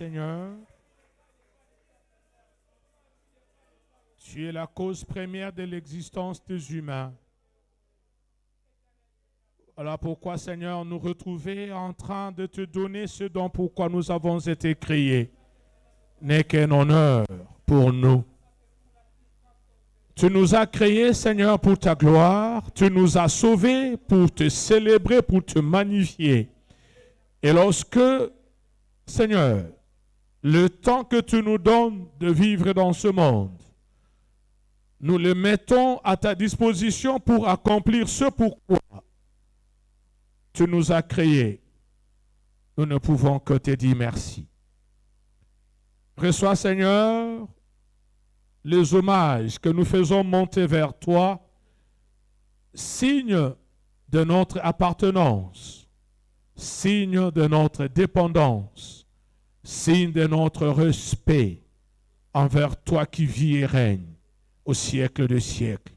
Seigneur, tu es la cause première de l'existence des humains. Voilà pourquoi, Seigneur, nous retrouver en train de te donner ce dont pourquoi nous avons été créés n'est qu'un honneur pour nous. Tu nous as créés, Seigneur, pour ta gloire. Tu nous as sauvés pour te célébrer, pour te magnifier. Et lorsque, Seigneur, le temps que tu nous donnes de vivre dans ce monde, nous le mettons à ta disposition pour accomplir ce pourquoi tu nous as créés. Nous ne pouvons que te dire merci. Reçois, Seigneur, les hommages que nous faisons monter vers toi, signe de notre appartenance, signe de notre dépendance, signe de notre respect envers toi qui vis et règne au siècle des siècles.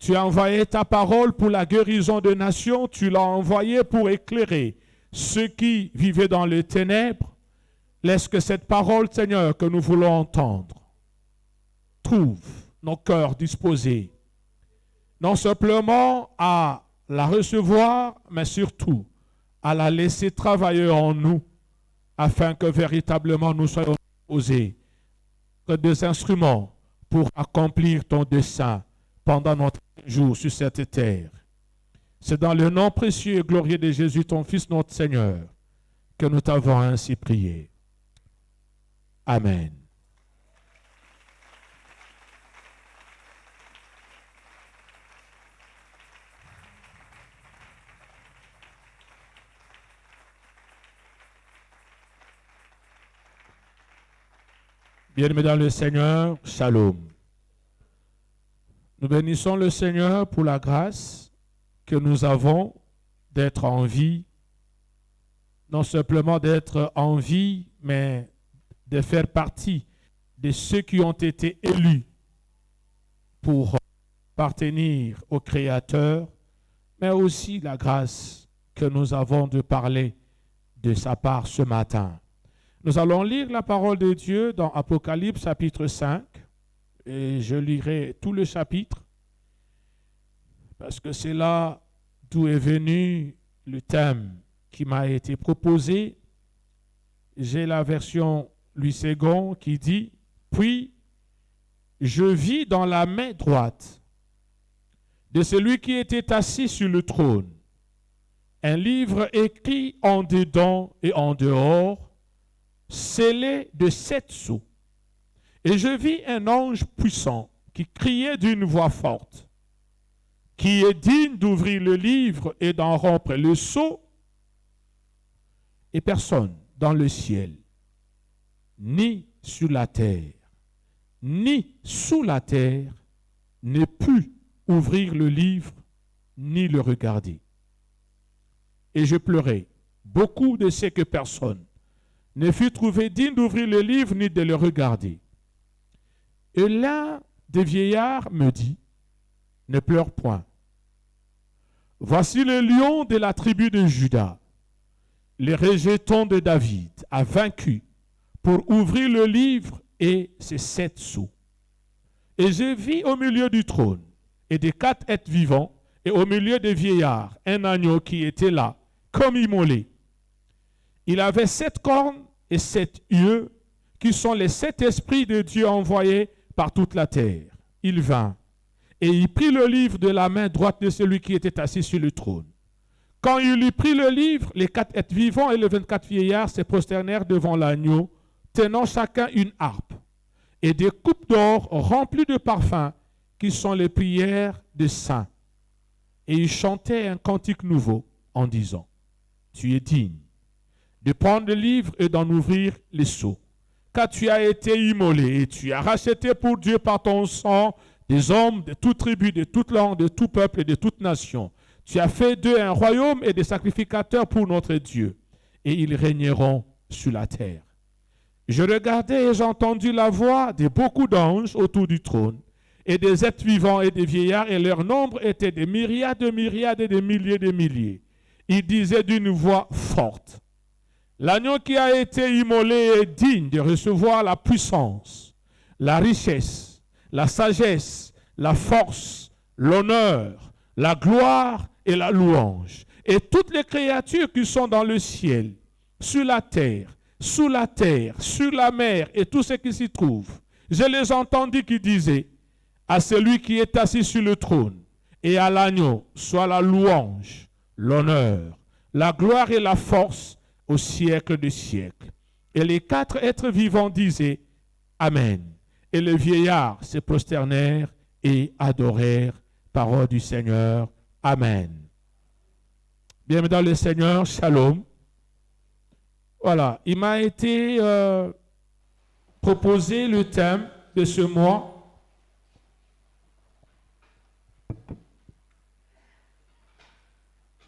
Tu as envoyé ta parole pour la guérison des nations, tu l'as envoyé pour éclairer ceux qui vivaient dans les ténèbres. Laisse que cette parole, Seigneur, que nous voulons entendre, trouve nos cœurs disposés, non simplement à la recevoir, mais surtout à la laisser travailler en nous, afin que véritablement nous soyons posés que des instruments pour accomplir ton dessein pendant notre jour sur cette terre. C'est dans le nom précieux et glorieux de Jésus, ton Fils, notre Seigneur, que nous t'avons ainsi prié. Amen. Bien-aimés dans le Seigneur, shalom. Nous bénissons le Seigneur pour la grâce que nous avons d'être en vie, non simplement d'être en vie, mais de faire partie de ceux qui ont été élus pour appartenir au Créateur, mais aussi la grâce que nous avons de parler de sa part ce matin. Nous allons lire la parole de Dieu dans Apocalypse chapitre 5, et je lirai tout le chapitre, parce que c'est là d'où est venu le thème qui m'a été proposé. J'ai la version Louis II qui dit « Puis je vis dans la main droite de celui qui était assis sur le trône un livre écrit en dedans et en dehors, scellé de 7 sceaux. Et je vis un ange puissant qui criait d'une voix forte, qui est digne d'ouvrir le livre et d'en rompre le sceau, et personne dans le ciel, ni sur la terre, ni sous la terre, ne put ouvrir le livre, ni le regarder. Et je pleurais beaucoup de ce que personne ne fut trouvé digne d'ouvrir le livre, ni de le regarder. Et l'un des vieillards me dit, ne pleure point. Voici le lion de la tribu de Juda, le rejeton de David, a vaincu pour ouvrir le livre et ses 7 sceaux. Et je vis au milieu du trône et des 4 êtres vivants et au milieu des vieillards un agneau qui était là, comme immolé. Il avait 7 cornes et 7 yeux, qui sont les 7 esprits de Dieu envoyés par toute la terre. Il vint, et il prit le livre de la main droite de celui qui était assis sur le trône. Quand il eut pris le livre, les 4 êtres vivants et les 24 vieillards se prosternèrent devant l'agneau, tenant chacun une harpe, et des coupes d'or remplies de parfums, qui sont les prières des saints. Et ils chantaient un cantique nouveau, en disant, « Tu es digne de prendre le livre et d'en ouvrir les sceaux, car tu as été immolé et tu as racheté pour Dieu par ton sang des hommes de toute tribu, de toute langue, de tout peuple et de toute nation. Tu as fait d'eux un royaume et des sacrificateurs pour notre Dieu, et ils régneront sur la terre. » Je regardais et j'ai entendu la voix de beaucoup d'anges autour du trône, et des êtres vivants et des vieillards, et leur nombre était des myriades et des milliers de milliers. Ils disaient d'une voix forte, L'agneau qui a été immolé est digne de recevoir la puissance, la richesse, la sagesse, la force, l'honneur, la gloire et la louange. Et toutes les créatures qui sont dans le ciel, sur la terre, sous la terre, sur la mer et tout ce qui s'y trouve. Je les entendis qui disaient, à celui qui est assis sur le trône et à l'agneau soit la louange, l'honneur, la gloire et la force au siècle des siècles. Et les 4 êtres vivants disaient Amen. Et les vieillards se prosternèrent et adorèrent. Parole du Seigneur. Amen. Bienvenue dans le Seigneur. Shalom. Voilà, il m'a été proposé le thème de ce mois.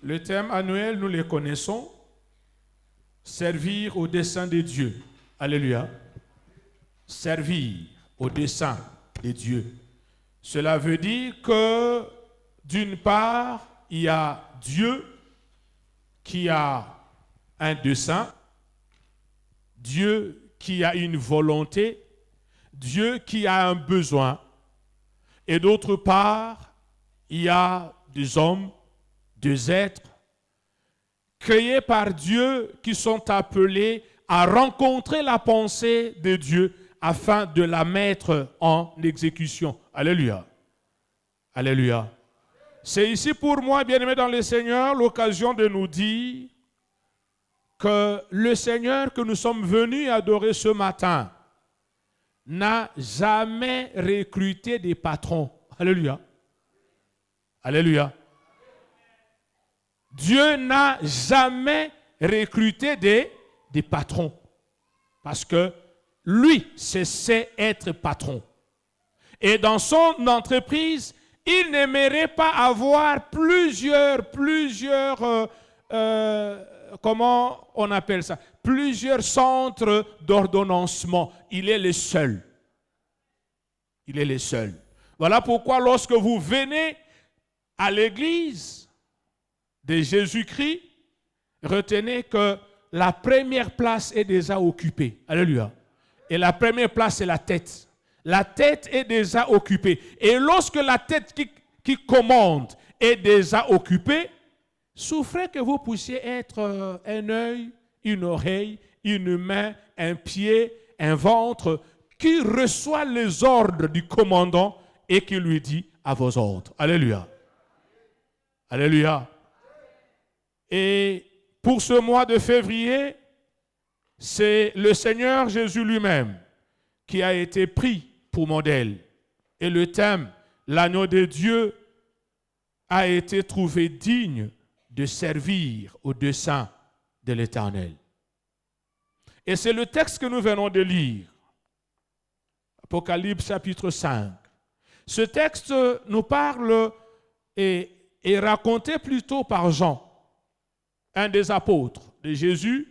Le thème annuel, nous les connaissons. Servir au dessein de Dieu. Alléluia. Servir au dessein de Dieu. Cela veut dire que, d'une part, il y a Dieu qui a un dessein, Dieu qui a une volonté, Dieu qui a un besoin. Et d'autre part, il y a des hommes, des êtres, créés par Dieu qui sont appelés à rencontrer la pensée de Dieu afin de la mettre en exécution. Alléluia. Alléluia. C'est ici pour moi, bien-aimés dans le Seigneur, l'occasion de nous dire que le Seigneur que nous sommes venus adorer ce matin n'a jamais recruté des patrons. Alléluia. Alléluia. Dieu n'a jamais recruté des patrons. Parce que lui, sait être patron. Et dans son entreprise, il n'aimerait pas avoir plusieurs comment on appelle ça? Plusieurs centres d'ordonnancement. Il est le seul. Il est le seul. Voilà pourquoi lorsque vous venez à l'église de Jésus-Christ, retenez que la première place est déjà occupée. Alléluia. Et la première place, c'est la tête. La tête est déjà occupée. Et lorsque la tête qui commande est déjà occupée, souffrez que vous puissiez être un œil, une oreille, une main, un pied, un ventre, qui reçoit les ordres du commandant et qui lui dit à vos ordres. Alléluia. Alléluia. Et pour ce mois de février, c'est le Seigneur Jésus lui-même qui a été pris pour modèle. Et le thème, l'agneau de Dieu, a été trouvé digne de servir au dessein de l'Éternel. Et c'est le texte que nous venons de lire. Apocalypse chapitre 5. Ce texte nous parle et est raconté plutôt par Jean, un des apôtres de Jésus,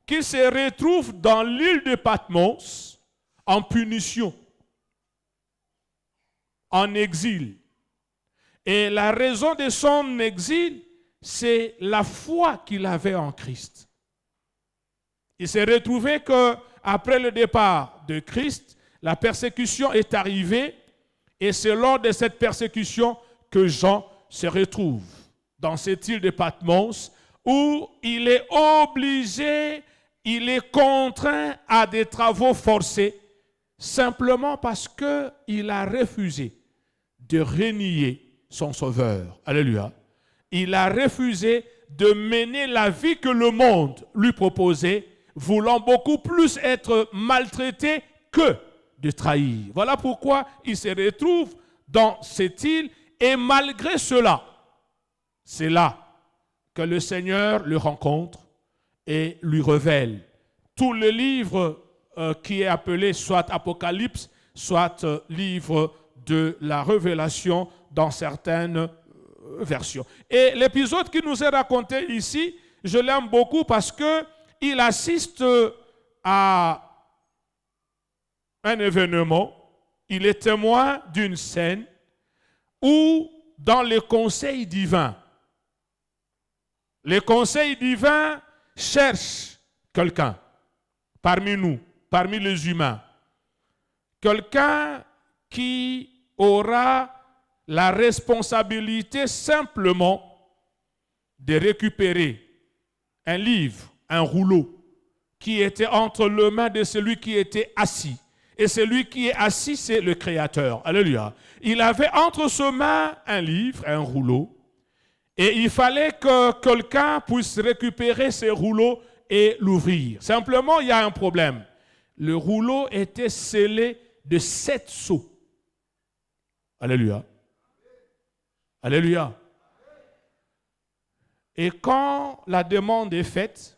qui se retrouve dans l'île de Patmos en punition, en exil. Et la raison de son exil, c'est la foi qu'il avait en Christ. Il s'est retrouvé qu'après le départ de Christ, la persécution est arrivée et c'est lors de cette persécution que Jean se retrouve dans cette île de Patmos où il est obligé, il est contraint à des travaux forcés simplement parce qu'il a refusé de renier son Sauveur. Alléluia. Il a refusé de mener la vie que le monde lui proposait, voulant beaucoup plus être maltraité que de trahir. Voilà pourquoi il se retrouve dans cette île et malgré cela, c'est là que le Seigneur le rencontre et lui révèle tout le livre qui est appelé soit Apocalypse, soit livre de la Révélation dans certaines versions. Et l'épisode qui nous est raconté ici, je l'aime beaucoup parce qu'il assiste à un événement, il est témoin d'une scène où, dans le conseil divin, cherche quelqu'un parmi nous, parmi les humains, quelqu'un qui aura la responsabilité simplement de récupérer un livre, un rouleau qui était entre les mains de celui qui était assis. Et celui qui est assis, c'est le Créateur. Alléluia. Il avait entre ses mains un livre, un rouleau, et il fallait que quelqu'un puisse récupérer ce rouleau et l'ouvrir. Simplement, il y a un problème. Le rouleau était scellé de 7 sceaux. Alléluia. Alléluia. Et quand la demande est faite,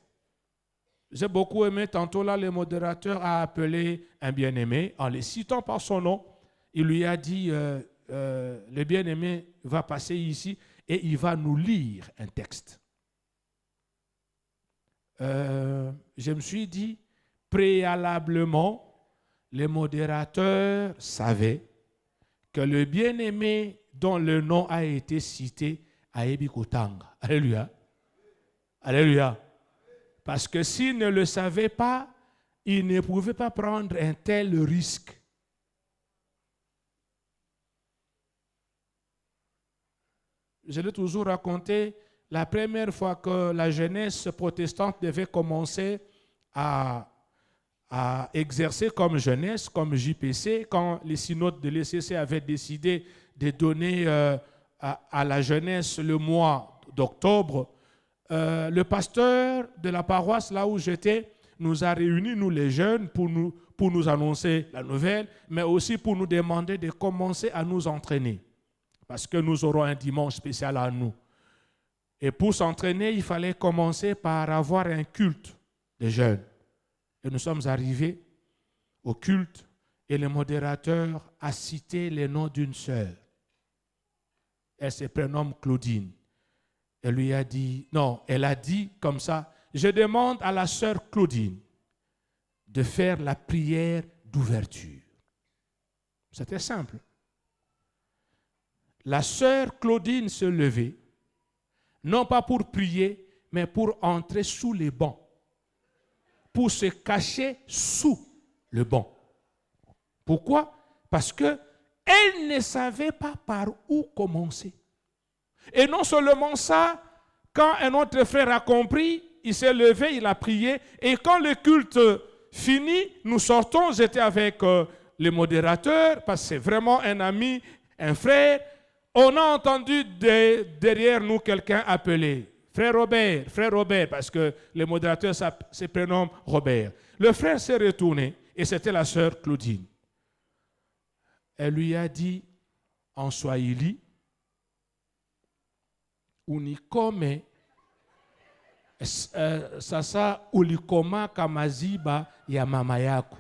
j'ai beaucoup aimé, tantôt là, le modérateur a appelé un bien-aimé, en le citant par son nom, il lui a dit, le bien-aimé va passer ici et il va nous lire un texte. Je me suis dit, préalablement, le modérateur savait que le bien-aimé dont le nom a été cité a Ebikotanga. Alléluia. Alléluia. Parce que s'il ne le savait pas, il ne pouvait pas prendre un tel risque. Je l'ai toujours raconté, la première fois que la jeunesse protestante devait commencer à exercer comme jeunesse, comme JPC, quand les synodes de l'ECC avaient décidé de donner à la jeunesse le mois d'octobre, le pasteur de la paroisse, là où j'étais, nous a réunis, nous les jeunes, pour nous annoncer la nouvelle, mais aussi pour nous demander de commencer à nous entraîner. Parce que nous aurons un dimanche spécial à nous. Et pour s'entraîner, il fallait commencer par avoir un culte des jeunes. Et nous sommes arrivés au culte et le modérateur a cité le nom d'une sœur. Elle se prénomme Claudine. Elle lui a dit, non, elle a dit comme ça, je demande à la sœur Claudine de faire la prière d'ouverture. C'était simple. La sœur Claudine se levait, non pas pour prier, mais pour entrer sous les bancs, pour se cacher sous le banc. Pourquoi? Parce qu'elle ne savait pas par où commencer. Et non seulement ça, quand un autre frère a compris, il s'est levé, il a prié, et quand le culte finit, nous sortons, j'étais avec le modérateur, parce que c'est vraiment un ami, un frère. On a entendu derrière nous quelqu'un appeler frère Robert, parce que le modérateur se prénomme Robert. Le frère s'est retourné et c'était la sœur Claudine. Elle lui a dit en swahili, unikome sasa ulikoma kamaziba ya mama yako.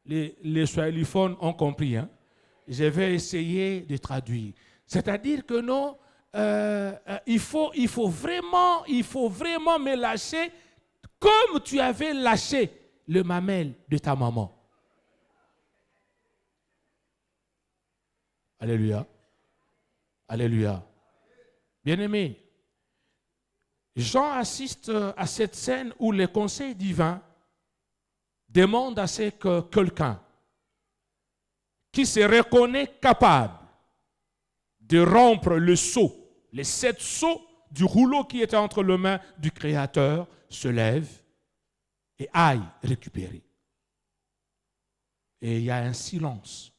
Les swahiliphones ont compris, hein? Je vais essayer de traduire. C'est-à-dire que non, il faut vraiment me lâcher comme tu avais lâché le mamelle de ta maman. Alléluia. Alléluia. Bien-aimé, Jean assiste à cette scène où le conseil divin demande à ce que quelqu'un qui se reconnaît capable de rompre le sceau, les 7 sceaux du rouleau qui était entre les mains du Créateur, se lève et aille récupérer. Et il y a un silence.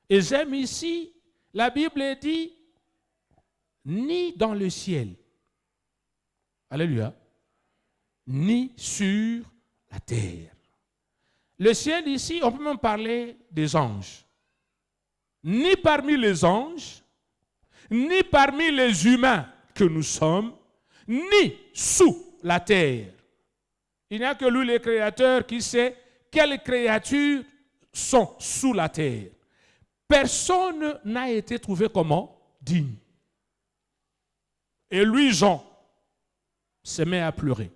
Et j'aime ici, la Bible dit, ni dans le ciel, alléluia, ni sur la terre. Le ciel ici, on peut même parler des anges. Ni parmi les anges, ni parmi les humains que nous sommes, ni sous la terre. Il n'y a que lui, le Créateur, qui sait quelles créatures sont sous la terre. Personne n'a été trouvé comment? Digne. Et lui, Jean, se met à pleurer.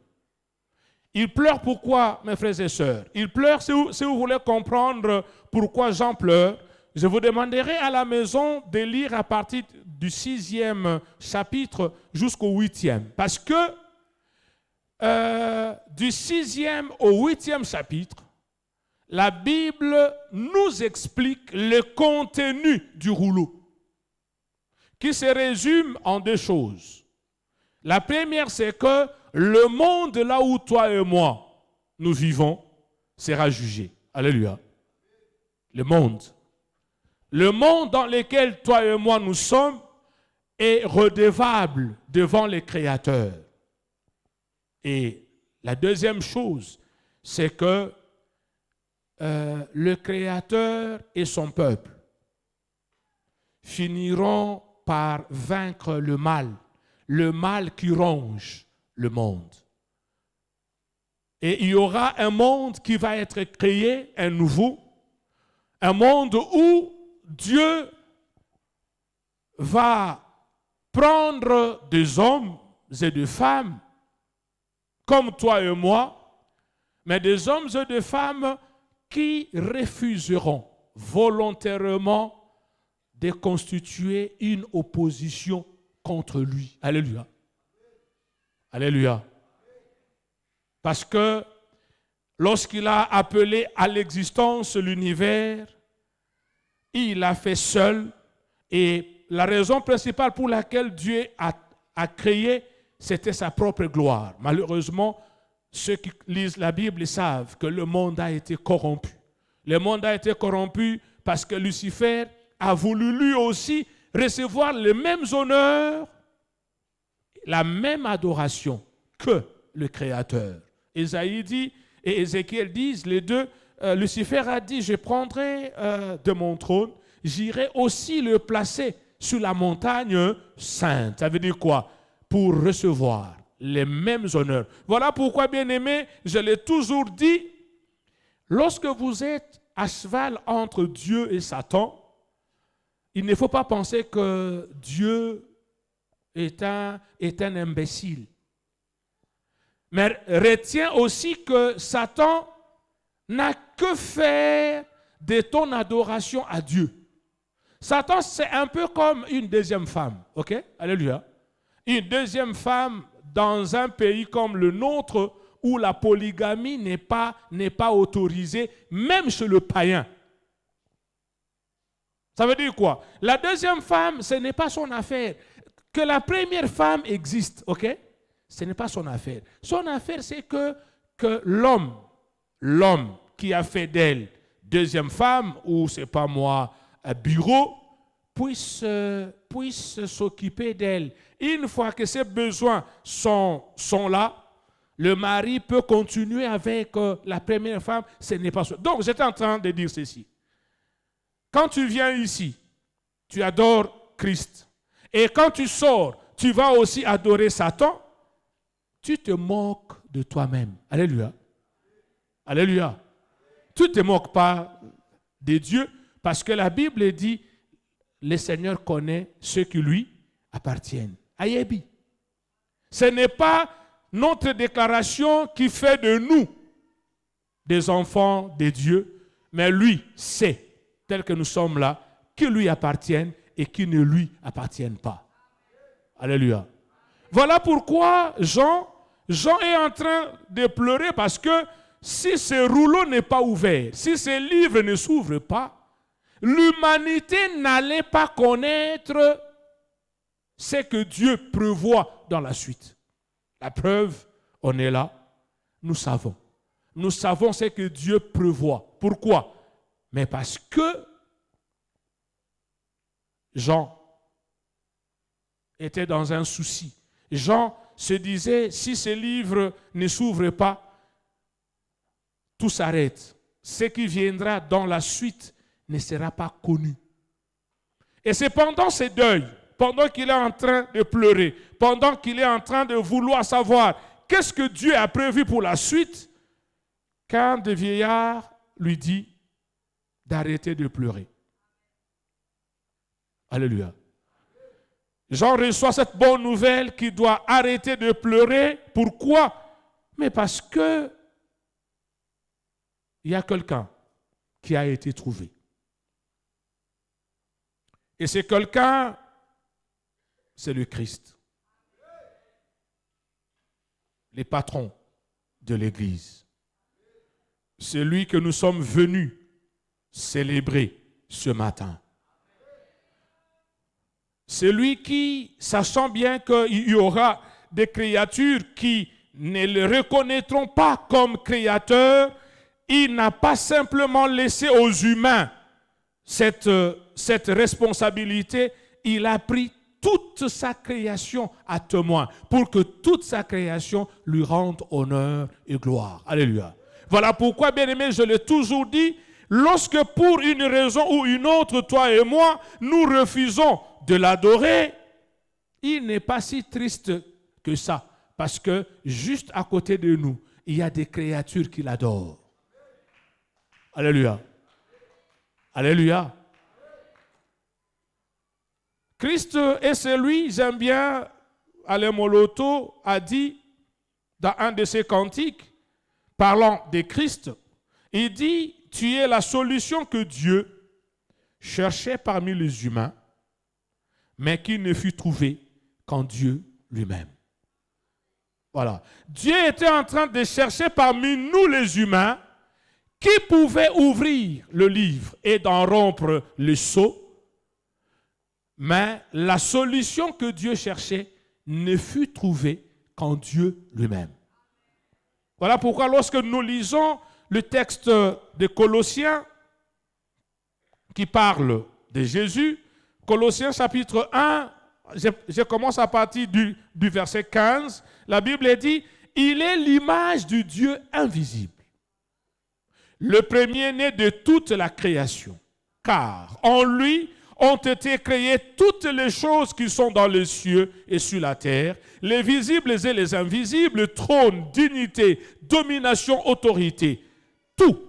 Il pleure pourquoi, mes frères et sœurs? Il pleure, si vous voulez comprendre pourquoi Jean pleure, je vous demanderai à la maison de lire à partir du 6e chapitre jusqu'au 8e. Parce que du 6e au 8e chapitre, la Bible nous explique le contenu du rouleau, qui se résume en deux choses. La première, c'est que le monde là où toi et moi, nous vivons, sera jugé. Alléluia. Le monde. Le monde dans lequel toi et moi nous sommes est redevable devant les créateurs. Et la deuxième chose, c'est que le Créateur et son peuple finiront par vaincre le mal qui ronge le monde. Et il y aura un monde qui va être créé, un nouveau, un monde où Dieu va prendre des hommes et des femmes comme toi et moi, mais des hommes et des femmes qui refuseront volontairement de constituer une opposition contre lui. Alléluia. Alléluia. Parce que lorsqu'il a appelé à l'existence l'univers, il l'a fait seul. Et la raison principale pour laquelle Dieu a créé, c'était sa propre gloire. Malheureusement, ceux qui lisent la Bible savent que le monde a été corrompu. Le monde a été corrompu parce que Lucifer a voulu lui aussi recevoir les mêmes honneurs, la même adoration que le Créateur. Ésaïe dit et Ézéchiel disent, les deux, Lucifer a dit, je prendrai de mon trône, j'irai aussi le placer sur la montagne sainte. Ça veut dire quoi? Pour recevoir les mêmes honneurs. Voilà pourquoi, bien-aimés, je l'ai toujours dit, lorsque vous êtes à cheval entre Dieu et Satan, il ne faut pas penser que Dieu est un imbécile. Mais retiens aussi que Satan n'a que faire de ton adoration à Dieu. Satan, c'est un peu comme une deuxième femme. Ok? Alléluia. Une deuxième femme dans un pays comme le nôtre où la polygamie n'est pas autorisée, même chez le païen. Ça veut dire quoi? La deuxième femme, ce n'est pas son affaire. Que la première femme existe, ok? Ce n'est pas son affaire. Son affaire, c'est que l'homme qui a fait d'elle deuxième femme, ou c'est pas moi, un bureau, puisse s'occuper d'elle. Une fois que ses besoins sont là, le mari peut continuer avec la première femme. Ce n'est pas ça. Donc, j'étais en train de dire ceci. Quand tu viens ici, tu adores Christ. Et quand tu sors, tu vas aussi adorer Satan. Tu te moques de toi-même. Alléluia. Alléluia. Tu ne te moques pas de Dieu parce que la Bible dit le Seigneur connaît ceux qui lui appartiennent. Ayebi. Ce n'est pas notre déclaration qui fait de nous des enfants de Dieu, mais lui sait, tel que nous sommes là, qui lui appartiennent et qui ne lui appartiennent pas. Alléluia. Voilà pourquoi Jean est en train de pleurer parce que si ce rouleau n'est pas ouvert, si ce livre ne s'ouvre pas, l'humanité n'allait pas connaître ce que Dieu prévoit dans la suite. La preuve, on est là, nous savons. Nous savons ce que Dieu prévoit. Pourquoi? Mais parce que Jean était dans un souci. Jean se disait, si ce livre ne s'ouvre pas, tout s'arrête. Ce qui viendra dans la suite ne sera pas connu. Et c'est pendant ce deuil, pendant qu'il est en train de pleurer, pendant qu'il est en train de vouloir savoir qu'est-ce que Dieu a prévu pour la suite, qu'un des vieillards lui dit d'arrêter de pleurer. Alléluia. Jean reçoit cette bonne nouvelle qu'il doit arrêter de pleurer. Pourquoi? Mais parce que il y a quelqu'un qui a été trouvé. Et c'est quelqu'un, c'est le Christ. les patrons de l'Église. C'est lui que nous sommes venus célébrer ce matin. C'est lui qui, sachant bien qu'il y aura des créatures qui ne le reconnaîtront pas comme créateur, il n'a pas simplement laissé aux humains cette responsabilité, il a pris toute sa création à témoin pour que toute sa création lui rende honneur et gloire. Alléluia. Voilà pourquoi, bien-aimés, je l'ai toujours dit, lorsque pour une raison ou une autre, toi et moi, nous refusons de l'adorer, il n'est pas si triste que ça, parce que juste à côté de nous, il y a des créatures qui l'adorent. Alléluia. Alléluia. Christ est celui, j'aime bien, Alain Moloto a dit dans un de ses cantiques, parlant de Christ, il dit, tu es la solution que Dieu cherchait parmi les humains, mais qui ne fut trouvée qu'en Dieu lui-même. Voilà. Dieu était en train de chercher parmi nous les humains qui pouvait ouvrir le livre et d'en rompre le sceau, mais la solution que Dieu cherchait ne fut trouvée qu'en Dieu lui-même. Voilà pourquoi lorsque nous lisons le texte de Colossiens qui parle de Jésus, Colossiens chapitre 1, je commence à partir du verset 15, la Bible dit, il est l'image du Dieu invisible, le premier-né de toute la création, car en lui ont été créées toutes les choses qui sont dans les cieux et sur la terre, les visibles et les invisibles, trône, dignité, domination, autorité. Tout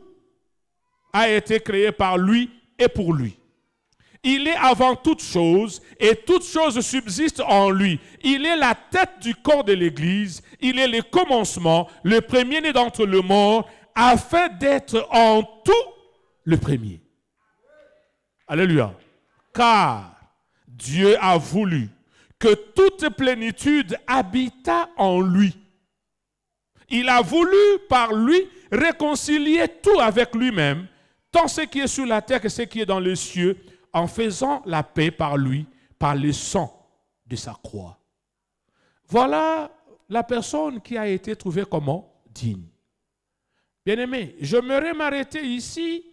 a été créé par lui et pour lui. Il est avant toute chose et toute chose subsiste en lui. Il est la tête du corps de l'Église. Il est le commencement, le premier-né d'entre les morts, afin d'être en tout le premier. Alléluia. Car Dieu a voulu que toute plénitude habitât en lui. Il a voulu par lui réconcilier tout avec lui-même, tant ce qui est sur la terre que ce qui est dans les cieux, en faisant la paix par lui, par le sang de sa croix. Voilà la personne qui a été trouvée comment? Digne. Bien-aimés, j'aimerais m'arrêter ici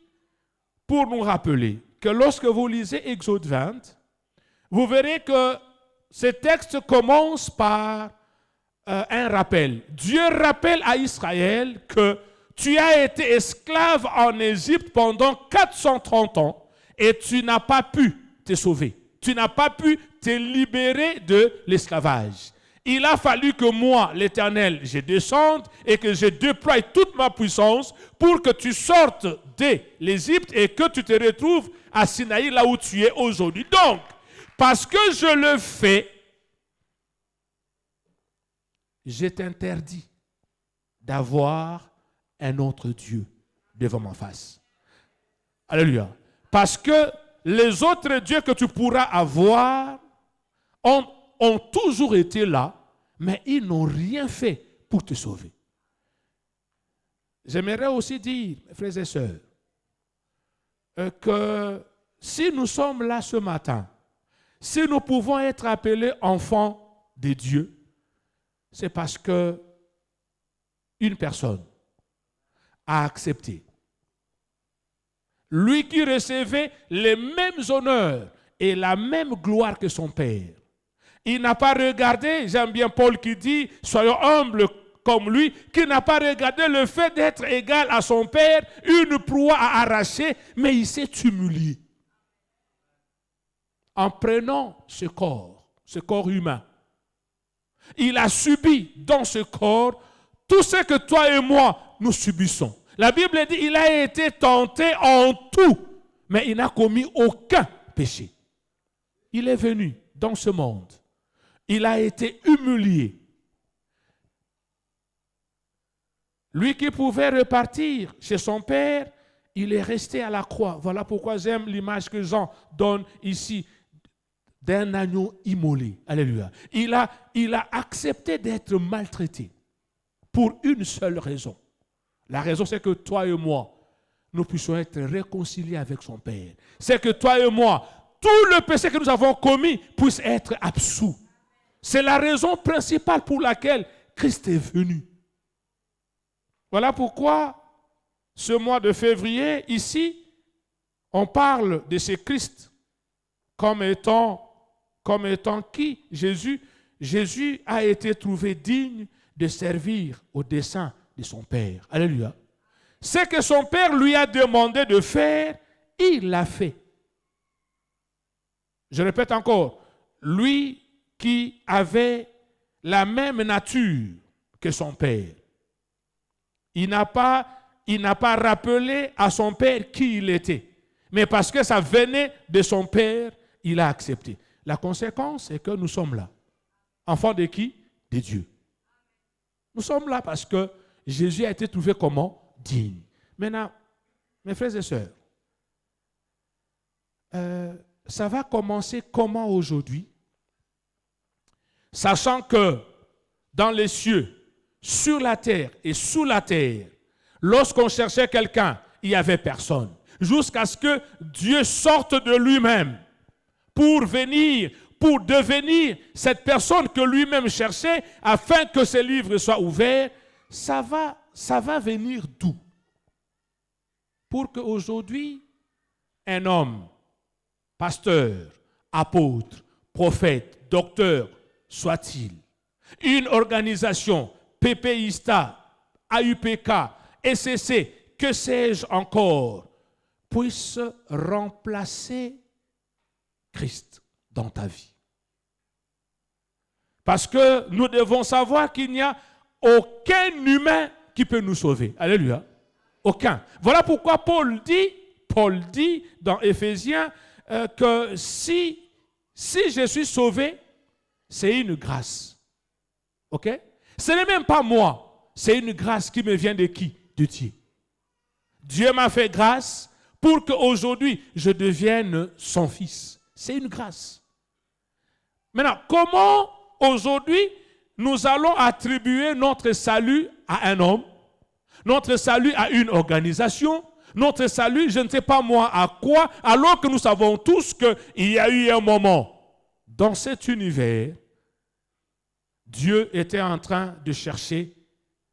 pour nous rappeler que lorsque vous lisez Exode 20, vous verrez que ce texte commence par un rappel. Dieu rappelle à Israël que tu as été esclave en Égypte pendant 430 ans et tu n'as pas pu te sauver. Tu n'as pas pu te libérer de l'esclavage. Il a fallu que moi, l'Éternel, je descende et que je déploie toute ma puissance pour que tu sortes de l'Égypte et que tu te retrouves à Sinaï, là où tu es aujourd'hui. Donc, parce que je le fais, je t'interdis d'avoir un autre Dieu devant ma face. Alléluia. Parce que les autres dieux que tu pourras avoir ont toujours été là, mais ils n'ont rien fait pour te sauver. J'aimerais aussi dire, frères et sœurs, que si nous sommes là ce matin, si nous pouvons être appelés enfants de Dieu, c'est parce que une personne a accepté. Lui qui recevait les mêmes honneurs et la même gloire que son Père. Il n'a pas regardé, j'aime bien Paul qui dit, soyons humbles comme lui, qui n'a pas regardé le fait d'être égal à son Père, une proie à arracher, mais il s'est humilié. En prenant ce corps humain, il a subi dans ce corps tout ce que toi et moi nous subissons. La Bible dit il a été tenté en tout, mais il n'a commis aucun péché. Il est venu dans ce monde. Il a été humilié. Lui qui pouvait repartir chez son Père, il est resté à la croix. Voilà pourquoi j'aime l'image que Jean donne ici d'un agneau immolé. Alléluia. Il a accepté d'être maltraité. pour une seule raison. La raison, c'est que toi et moi, nous puissions être réconciliés avec son Père. C'est que toi et moi, tout le péché que nous avons commis puisse être absous. C'est la raison principale pour laquelle Christ est venu. Voilà pourquoi, ce mois de février, ici, on parle de ce Christ comme étant qui? Jésus. Jésus a été trouvé digne de servir au dessein de son Père. Alléluia. Ce que son Père lui a demandé de faire, il l'a fait. Je répète encore, lui qui avait la même nature que son Père, il n'a pas rappelé à son Père qui il était. Mais parce que ça venait de son Père, il a accepté. La conséquence est que nous sommes là. Enfants de qui? De Dieu. Nous sommes là parce que Jésus a été trouvé comment? Digne. Maintenant, mes frères et sœurs, ça va commencer comment aujourd'hui? Sachant que dans les cieux, sur la terre et sous la terre, lorsqu'on cherchait quelqu'un, il n'y avait personne. Jusqu'à ce que Dieu sorte de lui-même pour devenir cette personne que lui-même cherchait afin que ses livres soient ouverts. Ça va venir d'où? Pour qu'aujourd'hui, un homme, pasteur, apôtre, prophète, docteur, soit-il, une organisation, PPISTA, AUPK, SCC, que sais-je encore, puisse remplacer Christ dans ta vie. Parce que nous devons savoir qu'il n'y a aucun humain qui peut nous sauver. Alléluia. Aucun. Voilà pourquoi Paul dit dans Éphésiens que si je suis sauvé, c'est une grâce. Ok? Ce n'est même pas moi. C'est une grâce qui me vient de qui? De Dieu. Dieu m'a fait grâce pour qu'aujourd'hui je devienne son fils. C'est une grâce. Maintenant, comment aujourd'hui nous allons attribuer notre salut à un homme, notre salut à une organisation, notre salut, je ne sais pas moi à quoi, alors que nous savons tous qu'il y a eu un moment dans cet univers, Dieu était en train de chercher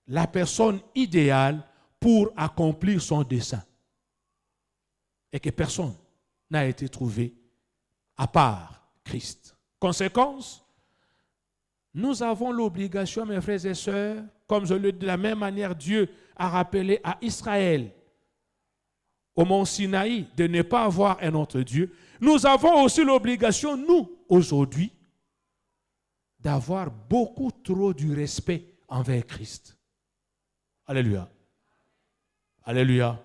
la personne idéale pour accomplir son dessein. Et que personne n'a été trouvé à part Christ. Conséquence, nous avons l'obligation, mes frères et sœurs, comme je le dis de la même manière, Dieu a rappelé à Israël au mont Sinaï de ne pas avoir un autre Dieu. Nous avons aussi l'obligation, nous, aujourd'hui, d'avoir beaucoup trop du respect envers Christ. Alléluia. Alléluia.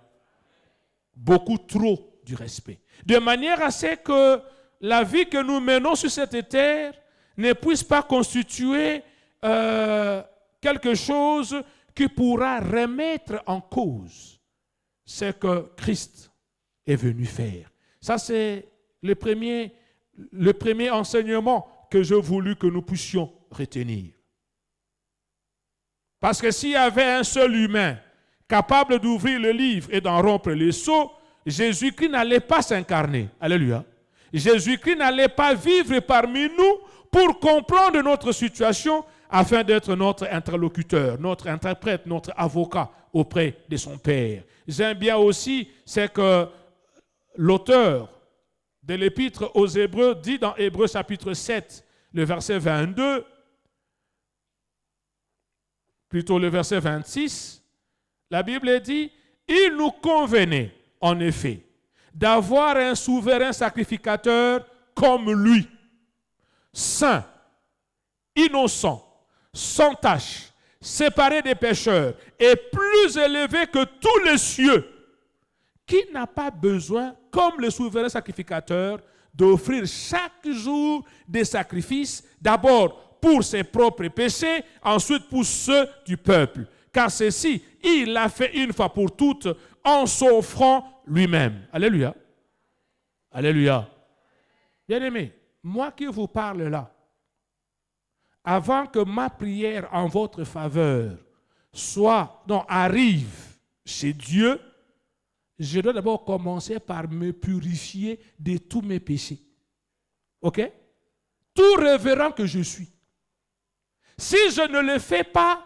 Beaucoup trop du respect. De manière à ce que la vie que nous menons sur cette terre ne puisse pas constituer quelque chose qui pourra remettre en cause ce que Christ est venu faire. Ça, c'est le premier enseignement que j'ai voulu que nous puissions retenir. Parce que s'il y avait un seul humain capable d'ouvrir le livre et d'en rompre les sceaux, Jésus-Christ n'allait pas s'incarner. Alléluia. Jésus-Christ n'allait pas vivre parmi nous pour comprendre notre situation afin d'être notre interlocuteur, notre interprète, notre avocat auprès de son Père. J'aime bien aussi ce que l'auteur de l'épître aux Hébreux dit dans Hébreux chapitre 7, le verset 22, plutôt le verset 26, la Bible dit « Il nous convenait, en effet, d'avoir un souverain sacrificateur comme lui, saint, innocent, sans tache, séparé des pécheurs et plus élevé que tous les cieux, qui n'a pas besoin, comme le souverain sacrificateur, d'offrir chaque jour des sacrifices, d'abord pour ses propres péchés, ensuite pour ceux du peuple. Car ceci, il l'a fait une fois pour toutes en s'offrant lui-même. Alléluia. Alléluia. Bien-aimés, moi qui vous parle là, avant que ma prière en votre faveur arrive chez Dieu, je dois d'abord commencer par me purifier de tous mes péchés. OK? Tout révérend que je suis. Si je ne le fais pas,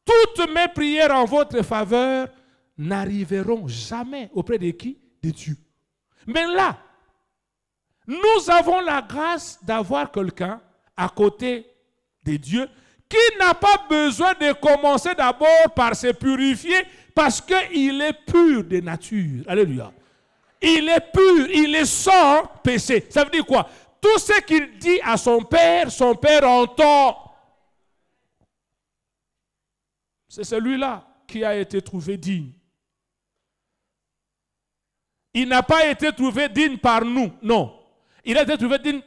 toutes mes prières en votre faveur n'arriveront jamais auprès de qui? De Dieu. Mais là, nous avons la grâce d'avoir quelqu'un à côté de Dieu qui n'a pas besoin de commencer d'abord par se purifier parce qu'il est pur de nature. Alléluia. Il est pur, il est sans péché. Ça veut dire quoi? Tout ce qu'il dit à son père entend. C'est celui-là qui a été trouvé digne. Il n'a pas été trouvé digne par nous, non. Il a été trouvé digne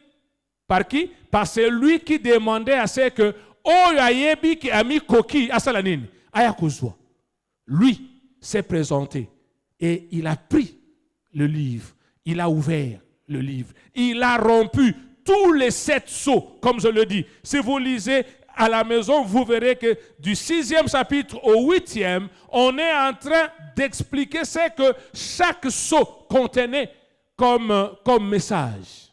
par qui? Par celui qui demandait à ce que Oyayebi qui a mis coquille à Salanine, Ayakozwa. Lui s'est présenté et il a pris le livre, il a ouvert le livre, il a rompu tous les 7 sceaux, comme je le dis. Si vous lisez à la maison, vous verrez que du 6e chapitre au 8e, on est en train d'expliquer ce que chaque sceau contenait comme message.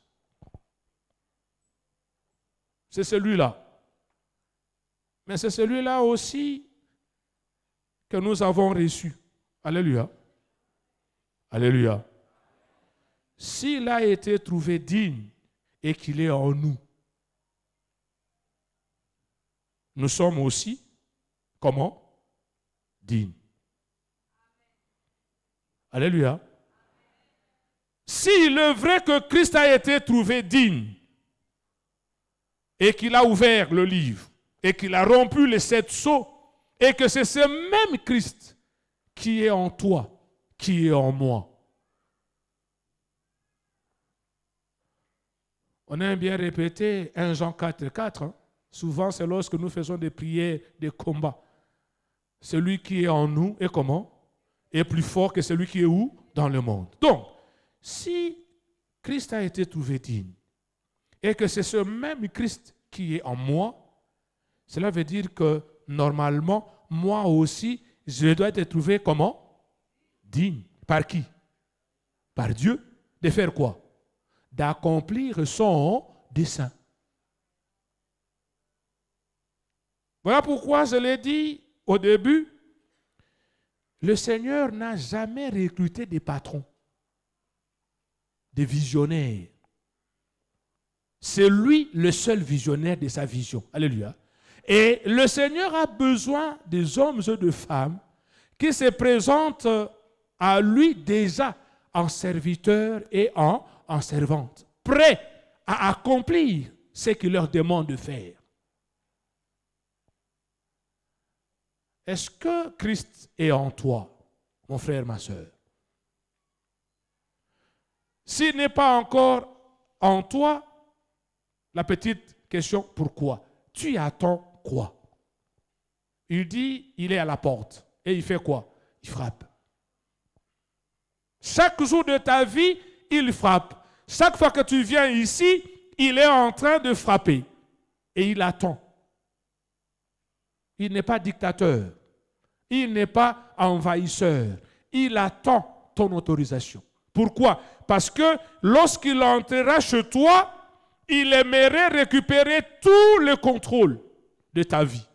C'est celui-là. Mais c'est celui-là aussi que nous avons reçu. Alléluia. Alléluia. S'il a été trouvé digne et qu'il est en nous, nous sommes aussi, comment? Dignes. Alléluia. S'il est vrai que Christ a été trouvé digne et qu'il a ouvert le livre et qu'il a rompu les 7 sceaux et que c'est ce même Christ qui est en toi, qui est en moi. On aime bien répéter 1 Jean 4,4. Hein? Souvent, c'est lorsque nous faisons des prières de combat. Celui qui est en nous est comment? Est plus fort que celui qui est où? Dans le monde. Donc, si Christ a été trouvé digne et que c'est ce même Christ qui est en moi, cela veut dire que normalement, moi aussi, je dois être trouvé comment? Digne. Par qui? Par Dieu. De faire quoi? D'accomplir son dessein. Voilà pourquoi je l'ai dit au début, le Seigneur n'a jamais recruté des patrons, des visionnaires. C'est lui le seul visionnaire de sa vision. Alléluia. Et le Seigneur a besoin des hommes et de femmes qui se présentent à lui déjà en serviteurs et en servantes, prêts à accomplir ce qu'il leur demande de faire. Est-ce que Christ est en toi, mon frère, ma soeur? S'il n'est pas encore en toi, la petite question, pourquoi? Tu attends quoi? Il dit, il est à la porte. Et il fait quoi? Il frappe. Chaque jour de ta vie, il frappe. Chaque fois que tu viens ici, il est en train de frapper. Et il attend. Il n'est pas dictateur. Il n'est pas envahisseur. Il attend ton autorisation. Pourquoi? Parce que lorsqu'il entrera chez toi, il aimerait récupérer tout le contrôle de ta vie.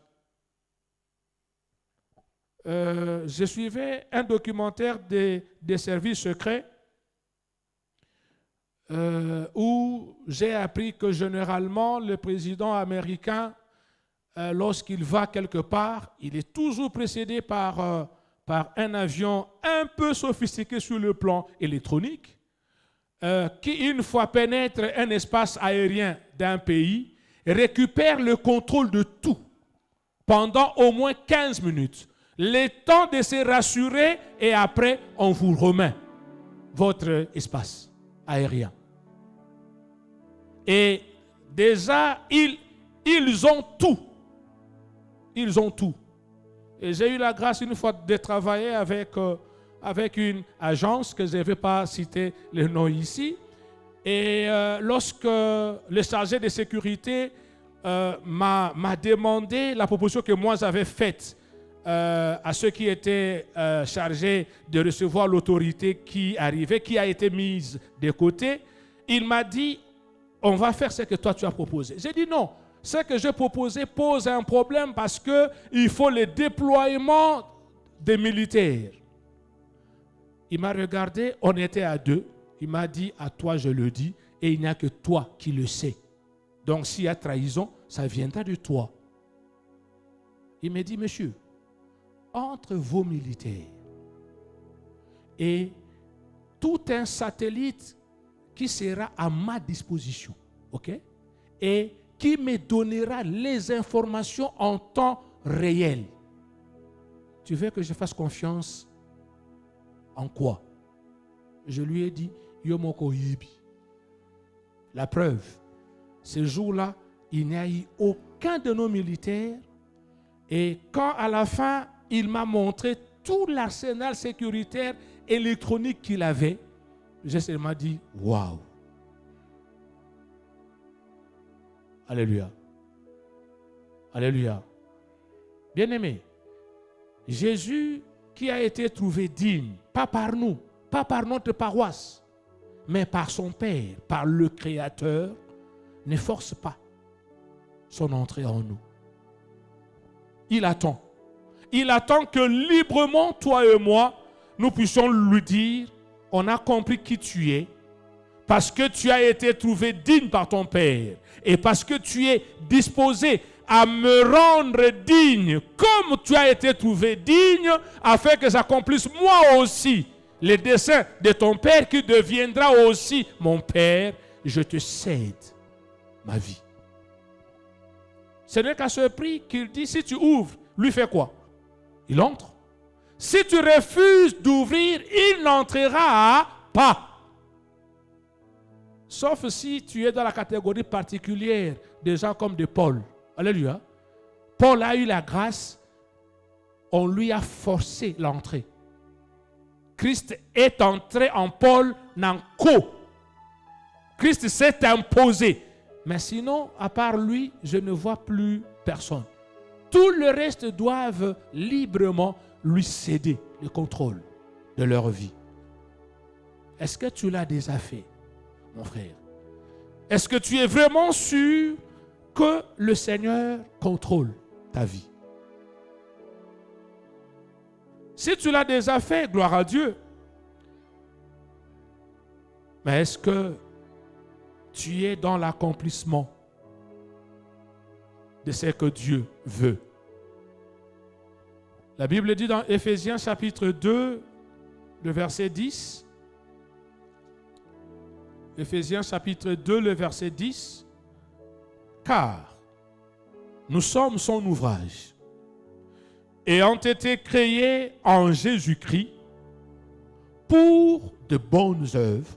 Je suivais un documentaire des services secrets où j'ai appris que généralement le président américain, lorsqu'il va quelque part, il est toujours précédé par un avion un peu sophistiqué sur le plan électronique, qui, une fois pénètre un espace aérien d'un pays, récupère le contrôle de tout pendant au moins 15 minutes. Le temps de se rassurer et après, on vous remet votre espace aérien. Et déjà, ils ont tout. Ils ont tout. Et j'ai eu la grâce une fois de travailler avec une agence que je ne vais pas citer le nom ici. Et lorsque le chargé de sécurité m'a demandé la proposition que moi j'avais faite à ceux qui étaient chargés de recevoir l'autorité qui arrivait, qui a été mise de côté, il m'a dit, on va faire ce que toi tu as proposé. J'ai dit non, ce que j'ai proposé pose un problème parce qu'il faut le déploiement des militaires. Il m'a regardé, on était à deux. Il m'a dit, à toi je le dis, et il n'y a que toi qui le sais. Donc s'il y a trahison, ça viendra de toi. Il m'a dit, monsieur, entre vos militaires et tout un satellite qui sera à ma disposition, ok? Et qui me donnera les informations en temps réel. Tu veux que je fasse confiance en quoi? Je lui ai dit, Yomoko Yibi. La preuve, ce jour-là, il n'y a eu aucun de nos militaires. Et quand à la fin, il m'a montré tout l'arsenal sécuritaire électronique qu'il avait, j'ai seulement dit, waouh. Alléluia. Alléluia. Bien-aimé, Jésus qui a été trouvé digne, pas par nous, pas par notre paroisse, mais par son Père, par le Créateur, ne force pas son entrée en nous. Il attend. Il attend que librement, toi et moi, nous puissions lui dire, on a compris qui tu es, parce que tu as été trouvé digne par ton Père, et parce que tu es disposé à me rendre digne, comme tu as été trouvé digne, afin que j'accomplisse moi aussi les desseins de ton Père, qui deviendra aussi mon Père, je te cède ma vie. Ce n'est qu'à ce prix qu'il dit, si tu ouvres, lui fait quoi? Il entre. Si tu refuses d'ouvrir, il n'entrera pas. Sauf si tu es dans la catégorie particulière des gens comme de Paul. Alléluia. Paul a eu la grâce, on lui a forcé l'entrée. Christ est entré en Paul Nanko. Christ s'est imposé. Mais sinon, à part lui, je ne vois plus personne. Tout le reste doivent librement lui céder le contrôle de leur vie. Est-ce que tu l'as déjà fait, mon frère? Est-ce que tu es vraiment sûr que le Seigneur contrôle ta vie? Si tu l'as déjà fait, gloire à Dieu. Mais est-ce que tu es dans l'accomplissement de ce que Dieu veut? La Bible dit dans Éphésiens chapitre 2, le verset 10. Éphésiens chapitre 2, le verset 10. Car nous sommes son ouvrage, ayant été créés en Jésus-Christ pour de bonnes œuvres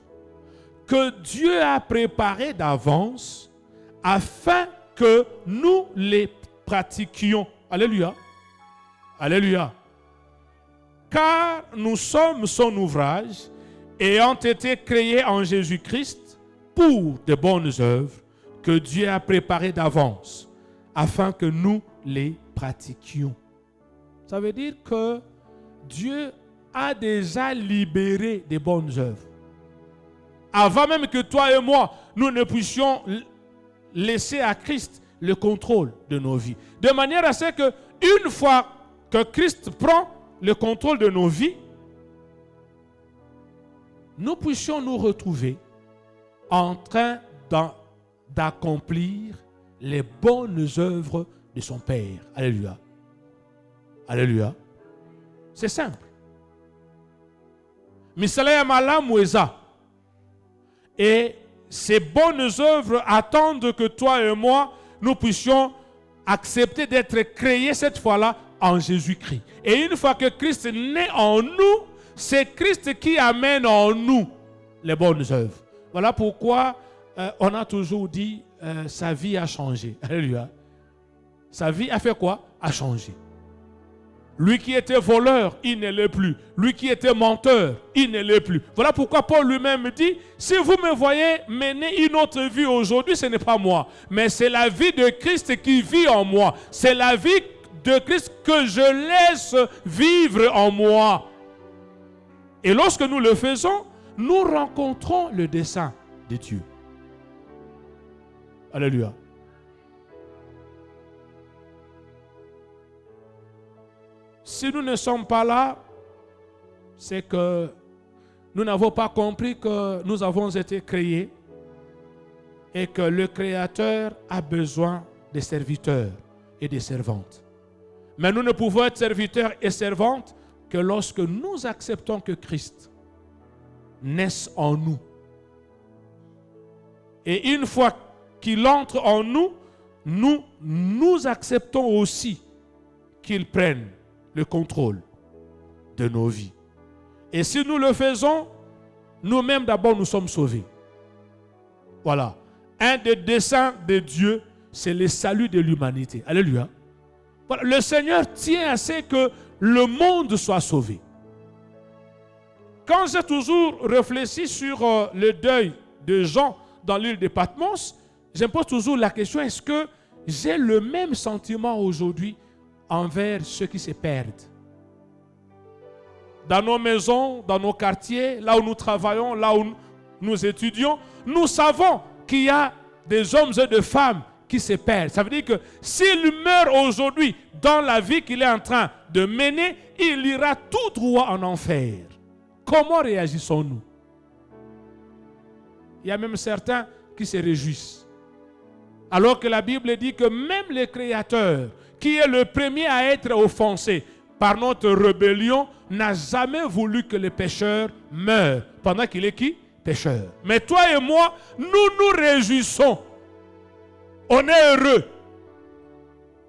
que Dieu a préparées d'avance afin que nous les pratiquions. Alléluia. Alléluia. Car nous sommes son ouvrage, ayant été créés en Jésus-Christ pour de bonnes œuvres que Dieu a préparées d'avance afin que nous les pratiquions. Ça veut dire que Dieu a déjà libéré des bonnes œuvres. Avant même que toi et moi, nous ne puissions laisser à Christ le contrôle de nos vies. De manière à ce que, une fois que Christ prend le contrôle de nos vies, nous puissions nous retrouver en train d'accomplir les bonnes œuvres de son Père. Alléluia. Alléluia. C'est simple. Misalaya Malamweza. Et ces bonnes œuvres attendent que toi et moi, nous puissions accepter d'être créés cette fois-là en Jésus-Christ. Et une fois que Christ naît en nous, c'est Christ qui amène en nous les bonnes œuvres. Voilà pourquoi on a toujours dit sa vie a changé. Alléluia. Sa vie a fait quoi? A changé. Lui qui était voleur, il ne l'est plus. Lui qui était menteur, il ne l'est plus. Voilà pourquoi Paul lui-même dit, si vous me voyez mener une autre vie aujourd'hui, ce n'est pas moi, mais c'est la vie de Christ qui vit en moi. C'est la vie de Christ que je laisse vivre en moi. Et lorsque nous le faisons, nous rencontrons le dessein de Dieu. Alléluia. Si nous ne sommes pas là, c'est que nous n'avons pas compris que nous avons été créés et que le Créateur a besoin des serviteurs et des servantes. Mais nous ne pouvons être serviteurs et servantes que lorsque nous acceptons que Christ naisse en nous. Et une fois qu'il entre en nous, nous acceptons aussi qu'il prenne le contrôle de nos vies. Et si nous le faisons, nous-mêmes d'abord nous sommes sauvés. Voilà. Un des desseins de Dieu, c'est le salut de l'humanité. Alléluia. Voilà. Le Seigneur tient à ce que le monde soit sauvé. Quand j'ai toujours réfléchi sur le deuil de Jean dans l'île de Patmos, je me pose toujours la question, est-ce que j'ai le même sentiment aujourd'hui envers ceux qui se perdent? Dans nos maisons, dans nos quartiers, là où nous travaillons, là où nous étudions, nous savons qu'il y a des hommes et des femmes qui se perdent. Ça veut dire que s'il meurt aujourd'hui dans la vie qu'il est en train de mener, il ira tout droit en enfer. Comment réagissons-nous? Il y a même certains qui se réjouissent. Alors que la Bible dit que même le Créateur, qui est le premier à être offensé par notre rébellion, n'a jamais voulu que le pécheur meure pendant qu'il est qui? Pécheur. Mais toi et moi, nous nous réjouissons. On est heureux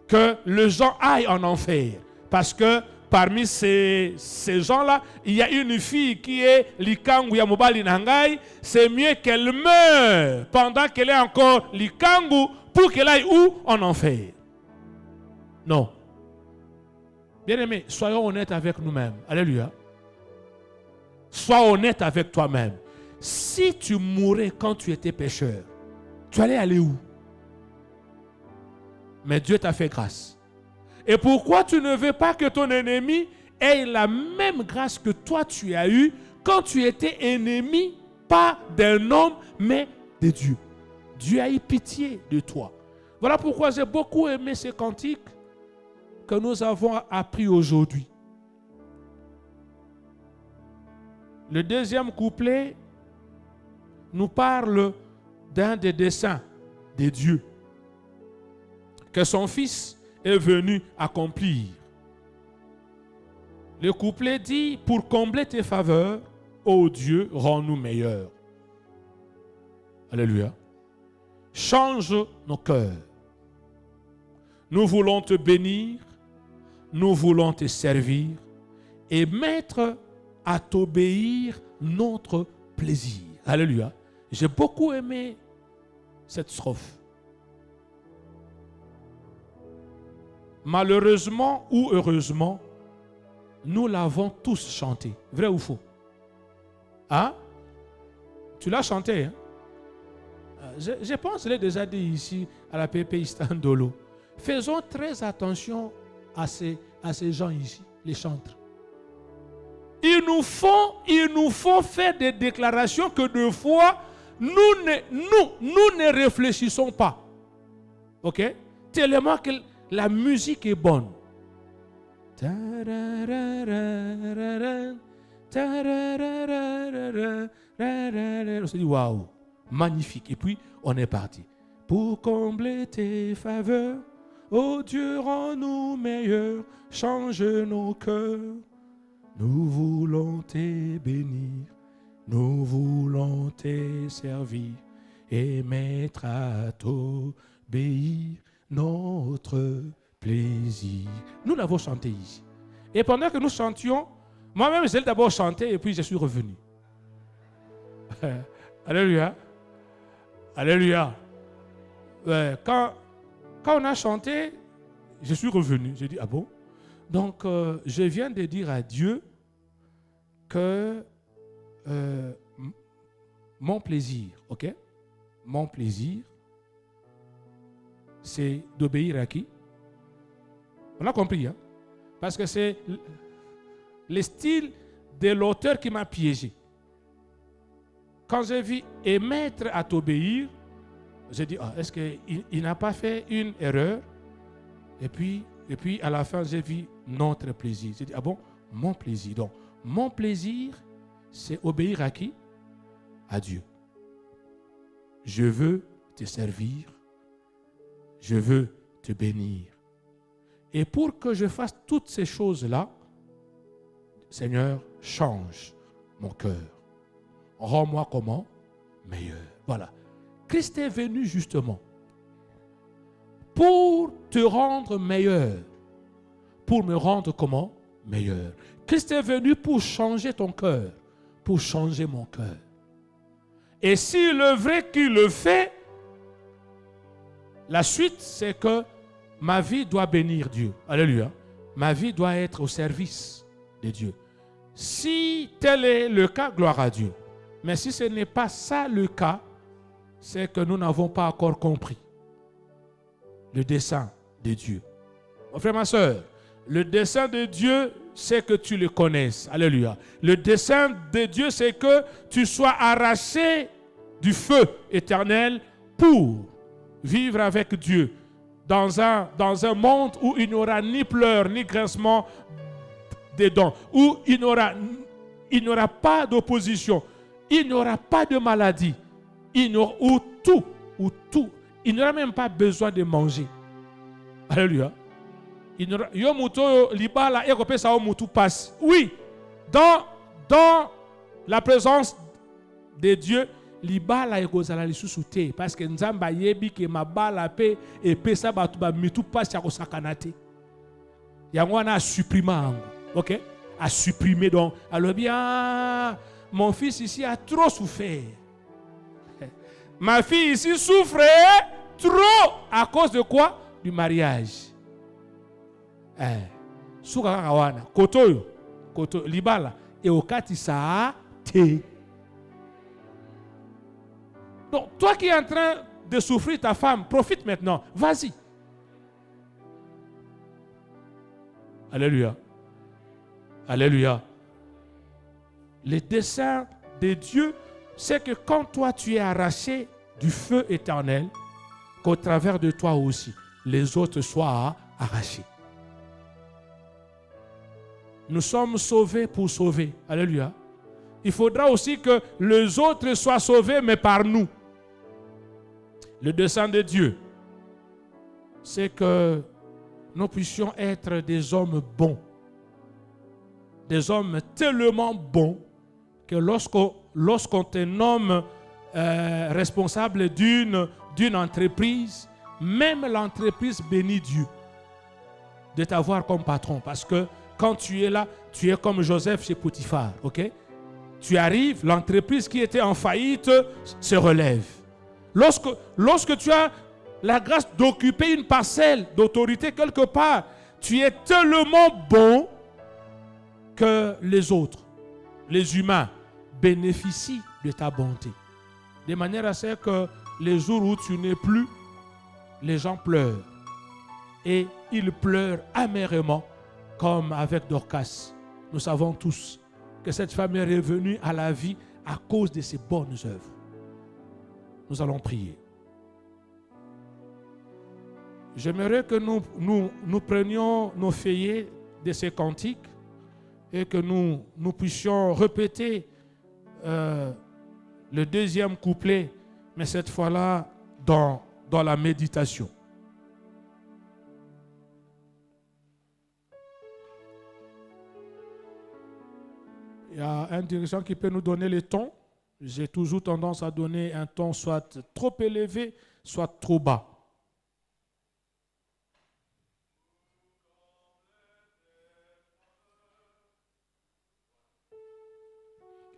que les gens aillent en enfer. Parce que parmi ces gens-là, il y a une fille qui est Likangu Yamobali Nangai. C'est mieux qu'elle meure pendant qu'elle est encore Likangu pour qu'elle aille où? En enfer. Non. Bien-aimés, soyons honnêtes avec nous-mêmes. Alléluia. Sois honnête avec toi-même. Si tu mourais quand tu étais pécheur, tu allais aller où? Mais Dieu t'a fait grâce. Et pourquoi tu ne veux pas que ton ennemi ait la même grâce que toi tu as eue quand tu étais ennemi, pas d'un homme, mais de Dieu? Dieu a eu pitié de toi. Voilà pourquoi j'ai beaucoup aimé ces cantiques que nous avons appris aujourd'hui. Le deuxième couplet nous parle d'un des desseins de Dieu que son Fils est venu accomplir. Le couplet dit: pour combler tes faveurs, ô Dieu, rends-nous meilleurs. Alléluia. Change nos cœurs. Nous voulons te bénir, nous voulons te servir et mettre à t'obéir notre plaisir. Alléluia. J'ai beaucoup aimé cette strophe. Malheureusement ou heureusement, nous l'avons tous chanté. Vrai ou faux? Hein? Tu l'as chanté, hein? Je pense que je l'ai déjà dit ici à la PP Istandolo. Faisons très attention à ces gens ici, les chantres. Il nous faut faire des déclarations que de fois, nous ne réfléchissons pas. Ok? Tellement que la musique est bonne. On se dit waouh, magnifique. Et puis on est parti. Pour combler tes faveurs, ô Dieu, rends-nous meilleurs, change nos cœurs. Nous voulons te bénir, nous voulons te servir et mettre à t'obéir notre plaisir. Nous l'avons chanté ici. Et pendant que nous chantions, moi-même j'ai d'abord chanté et puis je suis revenu. Alléluia. Alléluia. Quand on a chanté, je suis revenu. J'ai dit, ah bon? Donc, je viens de dire à Dieu que mon plaisir, ok? Mon plaisir, c'est d'obéir à qui? On a compris, hein? Parce que c'est le style de l'auteur qui m'a piégé. Quand j'ai vu émettre à t'obéir, j'ai dit, est-ce qu'il n'a pas fait une erreur? Et puis à la fin, j'ai vu notre plaisir. J'ai dit, ah bon, mon plaisir. Donc, mon plaisir, c'est obéir à qui? À Dieu. Je veux te servir. Je veux te bénir. Et pour que je fasse toutes ces choses-là, Seigneur, change mon cœur. Rends-moi comment? Meilleur. Voilà. Christ est venu justement pour te rendre meilleur. Pour me rendre comment? Meilleur. Christ est venu pour changer ton cœur. Pour changer mon cœur. Et s'il est vrai qu'il le fait, la suite, c'est que ma vie doit bénir Dieu. Alléluia. Ma vie doit être au service de Dieu. Si tel est le cas, gloire à Dieu. Mais si ce n'est pas ça le cas, c'est que nous n'avons pas encore compris le dessein de Dieu. Mon frère, ma soeur, le dessein de Dieu, c'est que tu le connaisses. Alléluia. Le dessein de Dieu, c'est que tu sois arraché du feu éternel pour vivre avec Dieu dans un monde où il n'y aura ni pleurs, ni grincement des dents, où il n'y aura pas d'opposition, il n'y aura pas de maladie, où tout, il n'y aura même pas besoin de manger. Alléluia. Oui, dans la présence de Dieu, libala ekozala lisusu te parce que nzamba yebi ke mabala pe epesa batu ba mitu passe ya kosakana te. Yango wana a supprimé ango. OK? A supprimé donc alors bien mon fils ici a trop souffert. Ma fille ici souffre trop à cause de quoi? Du mariage. Suka kaka wana koto libala e okati sa te. Donc, toi qui es en train de souffrir ta femme, profite maintenant. Vas-y. Alléluia. Alléluia. Le dessein de Dieu, c'est que quand toi tu es arraché du feu éternel, qu'au travers de toi aussi, les autres soient arrachés. Nous sommes sauvés pour sauver. Alléluia. Il faudra aussi que les autres soient sauvés, mais par nous. Le dessein de Dieu, c'est que nous puissions être des hommes bons. Des hommes tellement bons que lorsqu'on te nomme responsable d'une entreprise, même l'entreprise bénit Dieu de t'avoir comme patron. Parce que quand tu es là, tu es comme Joseph chez Potiphar. Ok? Tu arrives, l'entreprise qui était en faillite se relève. Lorsque tu as la grâce d'occuper une parcelle d'autorité quelque part, tu es tellement bon que les autres, les humains, bénéficient de ta bonté. De manière à ce que les jours où tu n'es plus, les gens pleurent. Et ils pleurent amèrement, comme avec Dorcas. Nous savons tous que cette femme est revenue à la vie à cause de ses bonnes œuvres. Nous allons prier. J'aimerais que nous prenions nos feuillets de ces cantiques et que nous puissions répéter le deuxième couplet, mais cette fois-là dans la méditation. Il y a un dirigeant qui peut nous donner le ton. J'ai toujours tendance à donner un ton soit trop élevé, soit trop bas.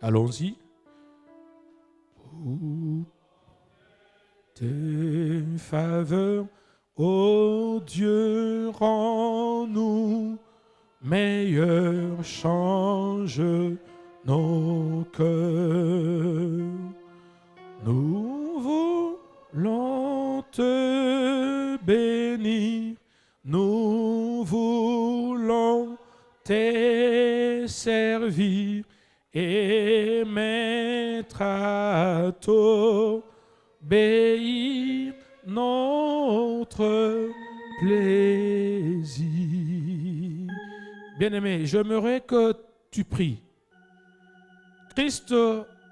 Allons-y. Pour tes faveurs, ô Dieu, rends-nous meilleurs, change nos cœurs. Nous voulons te bénir, nous voulons servir et mettre à t'obéir notre plaisir. Bien-aimé, j'aimerais que tu pries. Christ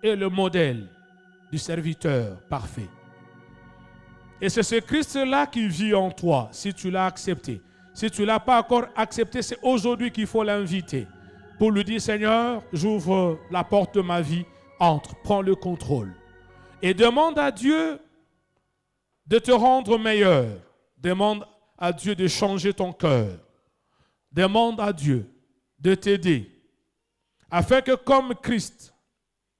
est le modèle du serviteur parfait. Et c'est ce Christ-là qui vit en toi, si tu l'as accepté. Si tu ne l'as pas encore accepté, c'est aujourd'hui qu'il faut l'inviter. Pour lui dire, Seigneur, j'ouvre la porte de ma vie, entre, prends le contrôle. Et demande à Dieu de te rendre meilleur. Demande à Dieu de changer ton cœur. Demande à Dieu de t'aider. Afin que comme Christ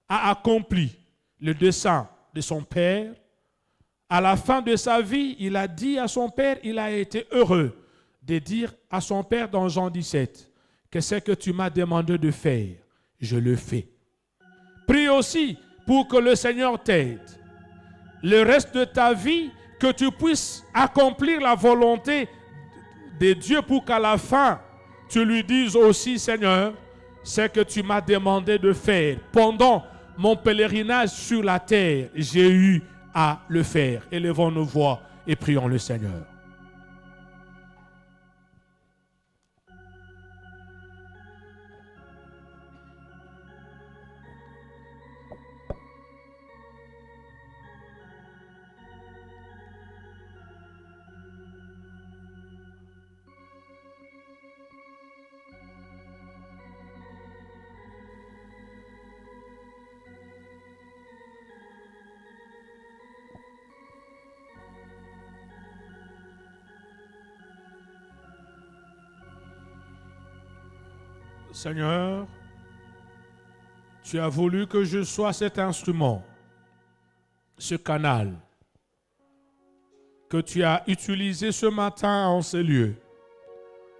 a accompli le dessein de son Père, à la fin de sa vie, il a dit à son Père, il a été heureux de dire à son Père dans Jean 17, que ce que tu m'as demandé de faire, je le fais. Prie aussi pour que le Seigneur t'aide. Le reste de ta vie, que tu puisses accomplir la volonté de Dieu pour qu'à la fin, tu lui dises aussi, Seigneur, ce que tu m'as demandé de faire. Pendant mon pèlerinage sur la terre, j'ai eu à le faire. Élevons nos voix et prions le Seigneur. Seigneur, tu as voulu que je sois cet instrument, ce canal que tu as utilisé ce matin en ce lieu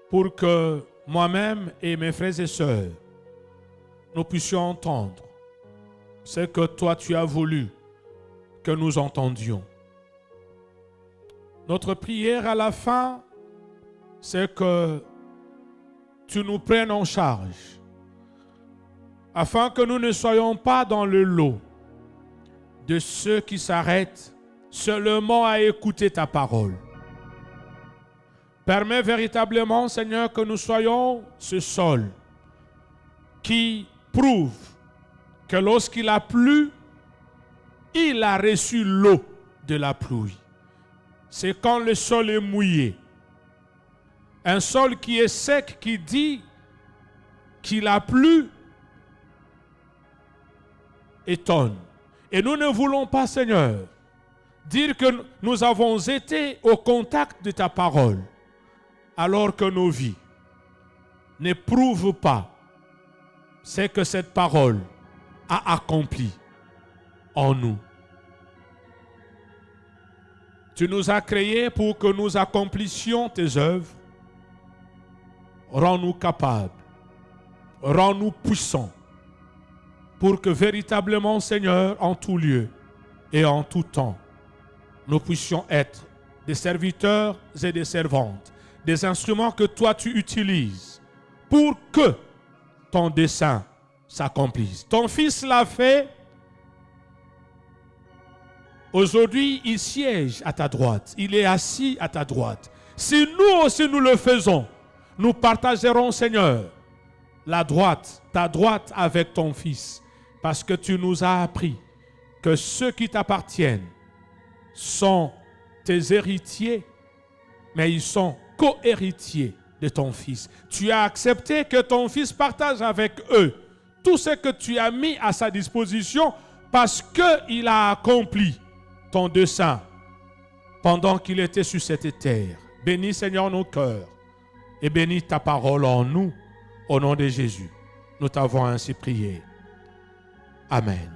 pour que moi-même et mes frères et sœurs, nous puissions entendre ce que toi tu as voulu que nous entendions. Notre prière à la fin, c'est que tu nous prennes en charge, afin que nous ne soyons pas dans le lot de ceux qui s'arrêtent seulement à écouter ta parole. Permets véritablement, Seigneur, que nous soyons ce sol qui prouve que lorsqu'il a plu, il a reçu l'eau de la pluie. C'est quand le sol est mouillé. Un sol qui est sec, qui dit qu'il a plu, étonne. Et nous ne voulons pas, Seigneur, dire que nous avons été au contact de ta parole, alors que nos vies ne prouvent pas ce que cette parole a accompli en nous. Tu nous as créés pour que nous accomplissions tes œuvres. Rends-nous capables, rends-nous puissants, pour que véritablement, Seigneur, en tout lieu et en tout temps, nous puissions être des serviteurs et des servantes, des instruments que toi tu utilises pour que ton dessein s'accomplisse. Ton Fils l'a fait. Aujourd'hui, il siège à ta droite. Il est assis à ta droite. Si nous aussi nous le faisons, nous partagerons, Seigneur, la droite, ta droite avec ton Fils, parce que tu nous as appris que ceux qui t'appartiennent sont tes héritiers, mais ils sont co-héritiers de ton Fils. Tu as accepté que ton Fils partage avec eux tout ce que tu as mis à sa disposition parce qu'il a accompli ton dessein pendant qu'il était sur cette terre. Bénis, Seigneur, nos cœurs. Et bénis ta parole en nous, au nom de Jésus. Nous t'avons ainsi prié. Amen.